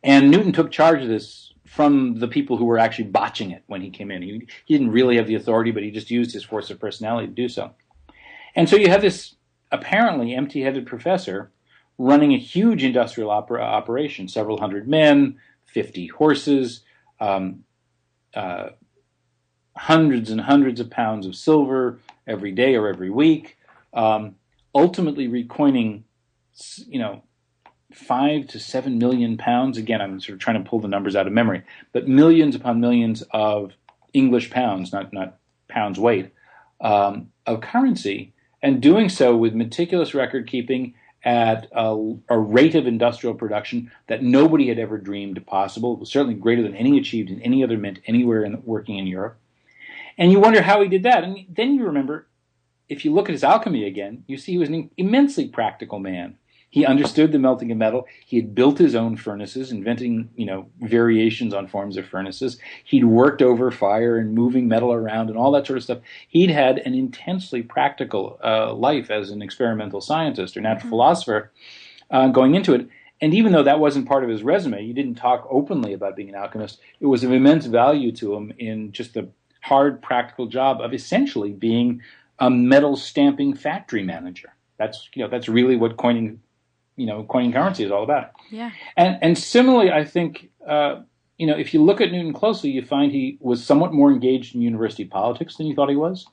And Newton took charge of this from the people who were actually botching it when he came in. He didn't really have the authority, but he just used his force of personality to do so. And so you have this apparently empty-headed professor running a huge industrial operation, several hundred men, 50 horses, hundreds and hundreds of pounds of silver every day or every week, ultimately recoining, 5 to 7 million pounds. Again, I'm sort of trying to pull the numbers out of memory, but millions upon millions of English pounds, not pounds weight, of currency, and doing so with meticulous record keeping at a rate of industrial production that nobody had ever dreamed possible. It was certainly greater than any achieved in any other mint anywhere working in Europe. And you wonder how he did that. And then you remember, if you look at his alchemy again, you see he was an immensely practical man. He understood the melting of metal. He had built his own furnaces, inventing, variations on forms of furnaces. He'd worked over fire and moving metal around and all that sort of stuff. He'd had an intensely practical life as an experimental scientist or natural philosopher going into it. And even though that wasn't part of his resume, he didn't talk openly about being an alchemist. It was of immense value to him in just the hard, practical job of essentially being a metal stamping factory manager. That's really what coining currency is all about. Yeah. And similarly, I think, if you look at Newton closely, you find he was somewhat more engaged in university politics than you thought he was.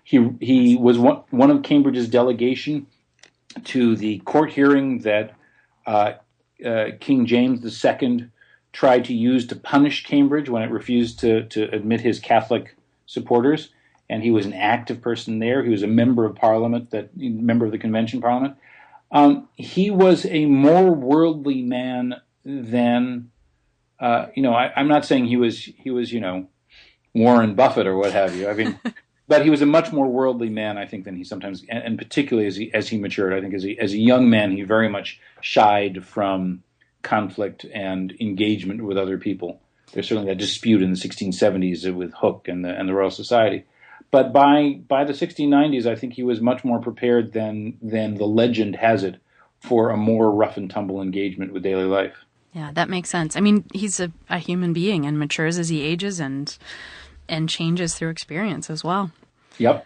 He was one of Cambridge's delegation to the court hearing that King James II tried to use to punish Cambridge when it refused to admit his Catholic supporters. And he was an active person there. He was a member of Parliament, member of the Convention Parliament. He was a more worldly man than, I'm not saying he was, Warren Buffett or what have you. I mean, but he was a much more worldly man, I think, than he sometimes, and particularly as he matured. I think as a young man, he very much shied from conflict and engagement with other people. There's certainly that dispute in the 1670s with Hooke and the Royal Society. But by the 1690s, I think he was much more prepared than the legend has it for a more rough and tumble engagement with daily life. Yeah, that makes sense. I mean, he's a human being and matures as he ages and changes through experience as well. Yep.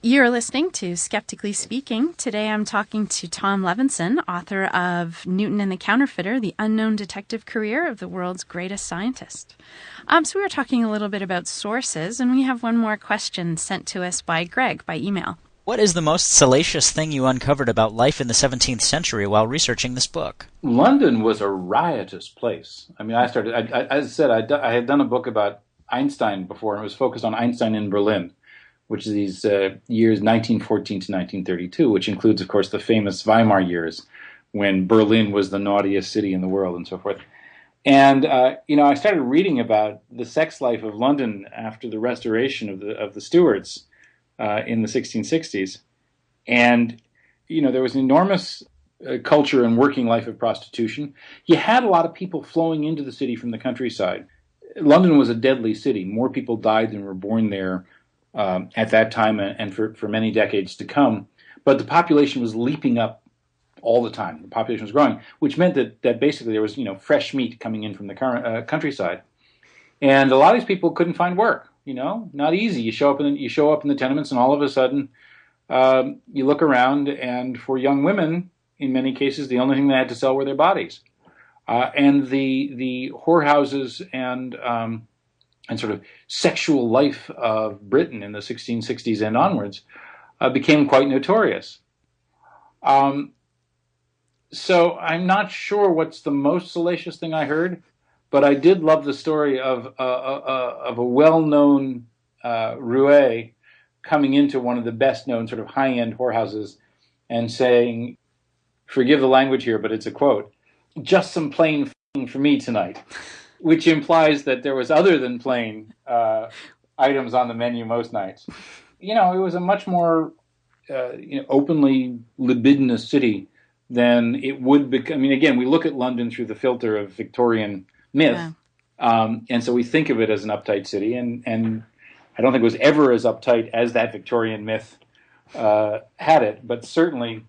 You're listening to Skeptically Speaking. Today I'm talking to Tom Levenson, author of Newton and the Counterfeiter, The Unknown Detective Career of the World's Greatest Scientist. So we were talking a little bit about sources, and we have one more question sent to us by Greg by email. What is the most salacious thing you uncovered about life in the 17th century while researching this book? London was a riotous place. I mean, as I said, I had done a book about Einstein before, and it was focused on Einstein in Berlin, which is these years 1914 to 1932, which includes, of course, the famous Weimar years when Berlin was the naughtiest city in the world and so forth. And, I started reading about the sex life of London after the restoration of the Stuarts in the 1660s. And, there was an enormous culture and working life of prostitution. You had a lot of people flowing into the city from the countryside. London was a deadly city. More people died than were born there at that time and for many decades to come. But the population was leaping up all the time. The population was growing, which meant that basically there was fresh meat coming in from the countryside, and a lot of these people couldn't find work. Not easy. You show up in the tenements, and all of a sudden you look around, and for young women, in many cases, the only thing they had to sell were their bodies. And the whorehouses and sort of sexual life of Britain in the 1660s and onwards became quite notorious. So I'm not sure what's the most salacious thing I heard, but I did love the story of a well-known roue coming into one of the best-known sort of high-end whorehouses and saying, forgive the language here, but it's a quote, "Just some plain f***ing for me tonight," which implies that there was other than plain items on the menu most nights. It was a much more openly libidinous city than it would become. I mean, again, we look at London through the filter of Victorian myth, and so we think of it as an uptight city, and I don't think it was ever as uptight as that Victorian myth had it, but certainly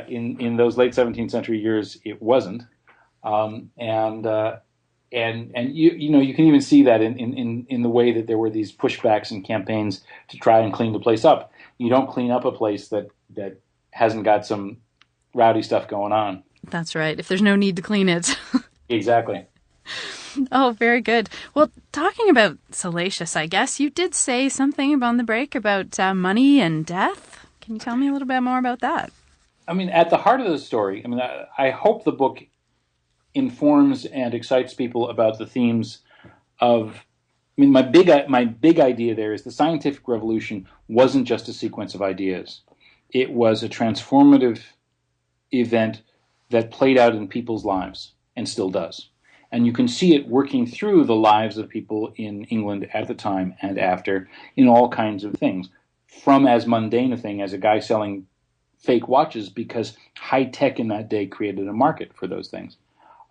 in those late 17th century years, it wasn't. And you can even see that in the way that there were these pushbacks and campaigns to try and clean the place up. You don't clean up a place that hasn't got some rowdy stuff going on. That's right. If there's no need to clean it. Exactly. Oh, very good. Well, talking about salacious, I guess you did say something on the break about money and death. Can you tell me a little bit more about that? I mean, at the heart of the story, I hope the book informs and excites people about the themes of. My big idea there is the scientific revolution wasn't just a sequence of ideas. It was a transformative event that played out in people's lives and still does. And you can see it working through the lives of people in England at the time and after in all kinds of things. From as mundane a thing as a guy selling fake watches because high tech in that day created a market for those things.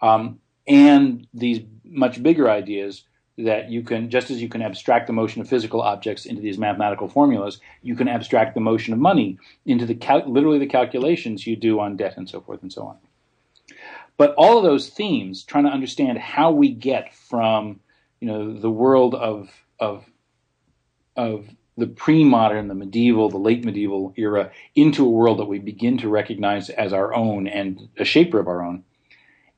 And these much bigger ideas that you can, just as you can abstract the motion of physical objects into these mathematical formulas, you can abstract the motion of money into literally the calculations you do on debt and so forth and so on. But all of those themes, trying to understand how we get from, the world of the pre-modern, the medieval, the late medieval era into a world that we begin to recognize as our own and a shaper of our own,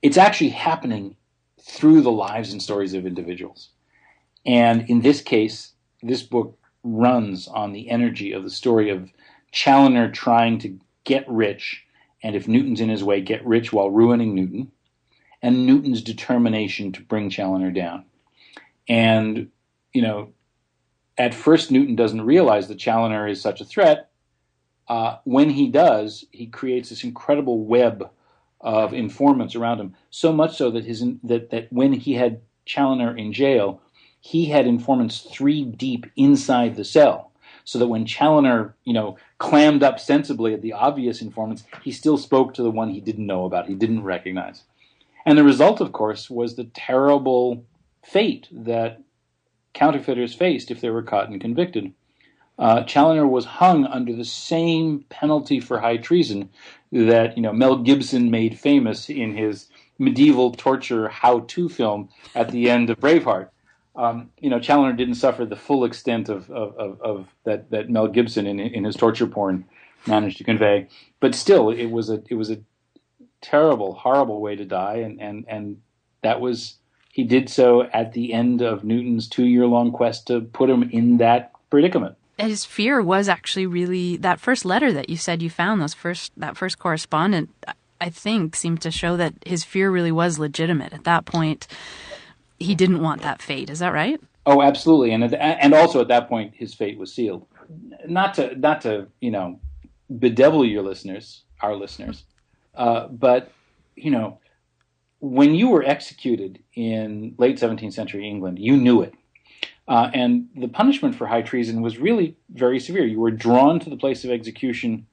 it's actually happening through the lives and stories of individuals. And in this case, this book runs on the energy of the story of Challoner trying to get rich, and if Newton's in his way, get rich while ruining Newton, and Newton's determination to bring Challoner down. And, at first Newton doesn't realize that Challoner is such a threat. When he does, he creates this incredible web of informants around him, so much so that that when he had Challoner in jail, he had informants 3 deep inside the cell, so that when Challoner, clammed up sensibly at the obvious informants, he still spoke to the one he didn't know about, he didn't recognize. And the result, of course, was the terrible fate that counterfeiters faced if they were caught and convicted. Challoner was hung under the same penalty for high treason that Mel Gibson made famous in his medieval torture how-to film at the end of Braveheart. Challoner didn't suffer the full extent of that Mel Gibson in his torture porn managed to convey, but still, it was a terrible, horrible way to die, and that was, he did so at the end of Newton's 2-year-long quest to put him in that predicament. His fear was actually really that first letter that you said you found, that first correspondent, I think, seemed to show that his fear really was legitimate. At that point, he didn't want that fate. Is that right? Oh, absolutely. And also at that point, his fate was sealed. Not to bedevil our listeners, but when you were executed in late 17th century England, you knew it. And the punishment for high treason was really very severe. You were drawn to the place of execution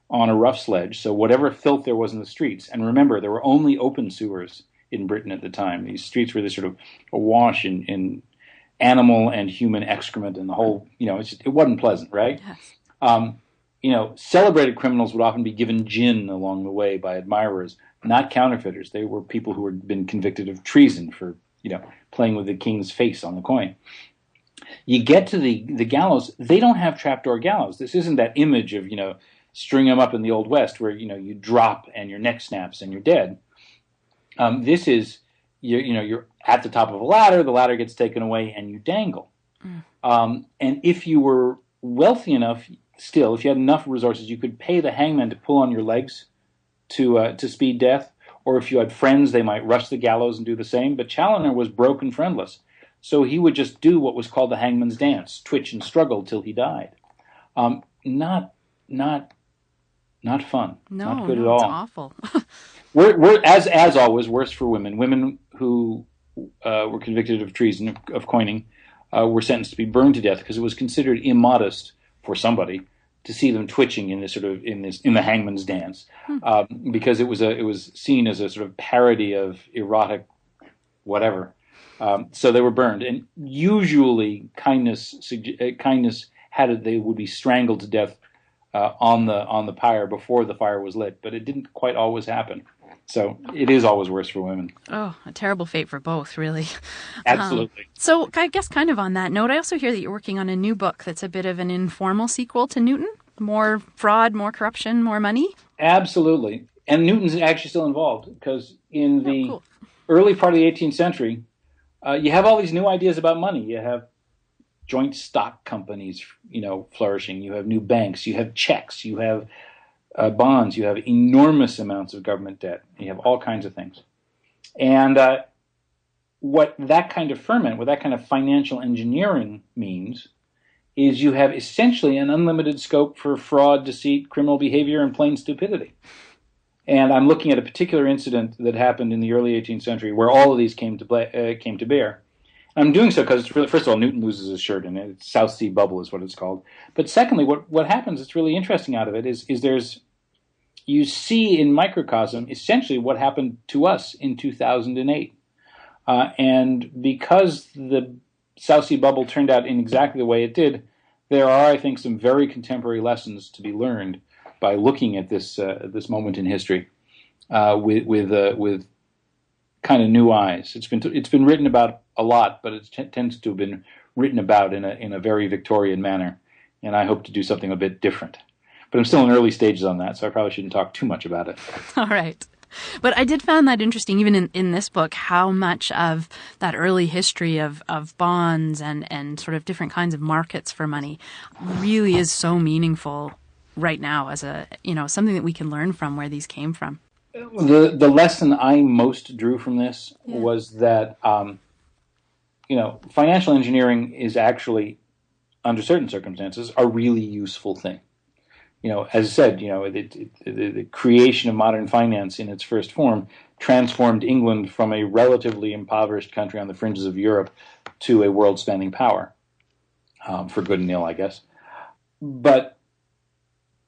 on a rough sledge, so whatever filth there was in the streets. And remember, there were only open sewers in Britain at the time. These streets were this sort of awash in animal and human excrement, and the whole, it wasn't pleasant, right? Yes. Celebrated criminals would often be given gin along the way by admirers, not counterfeiters. They were people who had been convicted of treason for, playing with the king's face on the coin. You get to the gallows, they don't have trapdoor gallows. This isn't that image of, string them up in the Old West where, you drop and your neck snaps and you're dead. This is, you're at the top of a ladder, the ladder gets taken away and you dangle. And if you were wealthy enough, still, if you had enough resources, you could pay the hangman to pull on your legs to speed death. Or if you had friends, they might rush the gallows and do the same. But Challoner was broke and friendless. So he would just do what was called the hangman's dance, twitch and struggle till he died. Not fun. No, not good at all. It's awful. we're as always, worse for women. Women who were convicted of treason, of coining, were sentenced to be burned to death because it was considered immodest for somebody to see them twitching in the hangman's dance, because it was seen as a sort of parody of erotic whatever. So they were burned, and usually kindness had it they would be strangled to death on the pyre before the fire was lit, but it didn't quite always happen. So it is always worse for women. Oh, a terrible fate for both, really. Absolutely. So I guess kind of on that note, I also hear that you're working on a new book that's a bit of an informal sequel to Newton. More fraud, more corruption, more money? Absolutely. And Newton's actually still involved, because in the early part of the 18th century, you have all these new ideas about money. You have joint stock companies, flourishing. You have new banks. You have checks. You have bonds. You have enormous amounts of government debt. You have all kinds of things. And what that kind of ferment, what that kind of financial engineering means, is you have essentially an unlimited scope for fraud, deceit, criminal behavior, and plain stupidity. And I'm looking at a particular incident that happened in the early 18th century where all of these came to bear. I'm doing so because, first of all, Newton loses his shirt, and it's South Sea Bubble is what it's called. But secondly, what happens that's really interesting out of it is you see in microcosm essentially what happened to us in 2008. And because the South Sea Bubble turned out in exactly the way it did, there are, I think, some very contemporary lessons to be learned by looking at this moment in history with kind of new eyes. It's been written about a lot, but it tends to have been written about in a very Victorian manner, and I hope to do something a bit different. But I'm still in early stages on that, so I probably shouldn't talk too much about it. All right. But I did find that interesting, even in this book, how much of that early history of bonds and sort of different kinds of markets for money really is so meaningful right now as something that we can learn from where these came from. The lesson I most drew from this was that financial engineering is actually, under certain circumstances, a really useful thing. As I said, the creation of modern finance in its first form transformed England from a relatively impoverished country on the fringes of Europe to a world-spanning power, for good and ill, I guess. But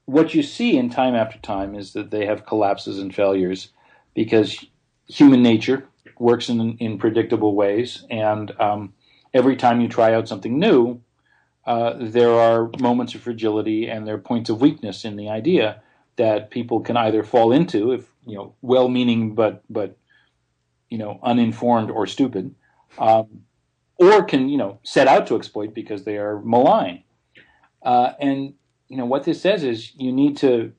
what you see in time after time is that they have collapses and failures because human nature works in predictable ways, and every time you try out something new, there are moments of fragility and there are points of weakness in the idea that people can either fall into, if well-meaning but uninformed or stupid, or can set out to exploit because they are malign. And what this says is you need to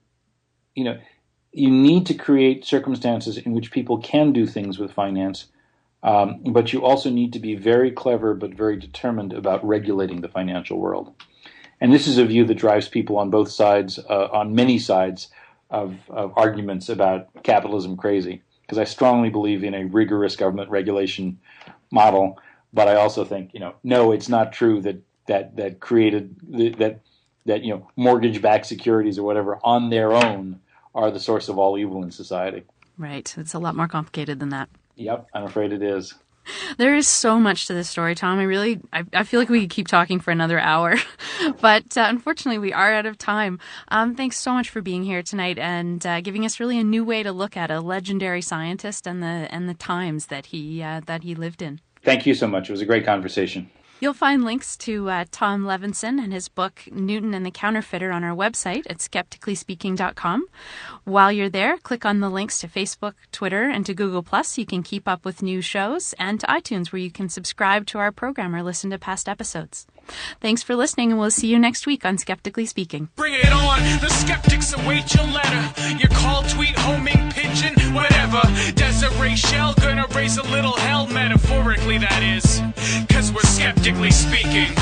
create circumstances in which people can do things with finance. But you also need to be very clever but very determined about regulating the financial world. And this is a view that drives people on both sides, on many sides of arguments about capitalism crazy. Because I strongly believe in a rigorous government regulation model, but I also think, no, it's not true that mortgage-backed securities or whatever on their own are the source of all evil in society. Right. It's a lot more complicated than that. Yep, I'm afraid it is. There is so much to this story, Tom. I feel like we could keep talking for another hour, but unfortunately we are out of time. Thanks so much for being here tonight and giving us really a new way to look at a legendary scientist and the times that he lived in. Thank you so much. It was a great conversation. You'll find links to Tom Levenson and his book, Newton and the Counterfeiter, on our website at skepticallyspeaking.com. While you're there, click on the links to Facebook, Twitter, and to Google+, so you can keep up with new shows, and to iTunes, where you can subscribe to our program or listen to past episodes. Thanks for listening, and we'll see you next week on Skeptically Speaking. Bring it on, the skeptics await your letter. Your call, tweet, homing, pigeon, whatever. Desiree Shell gonna raise a little hell, metaphorically that is. 'Cause we're skeptically speaking.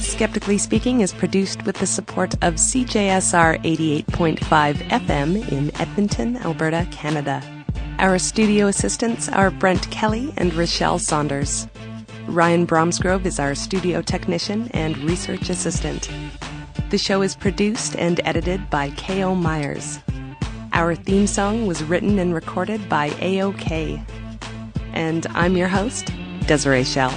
Skeptically Speaking is produced with the support of CJSR 88.5 FM in Edmonton, Alberta, Canada. Our studio assistants are Brent Kelly and Rochelle Saunders. Ryan Bromsgrove is our studio technician and research assistant. The show is produced and edited by K.O. Myers. Our theme song was written and recorded by A.O.K. And I'm your host, Desiree Schell.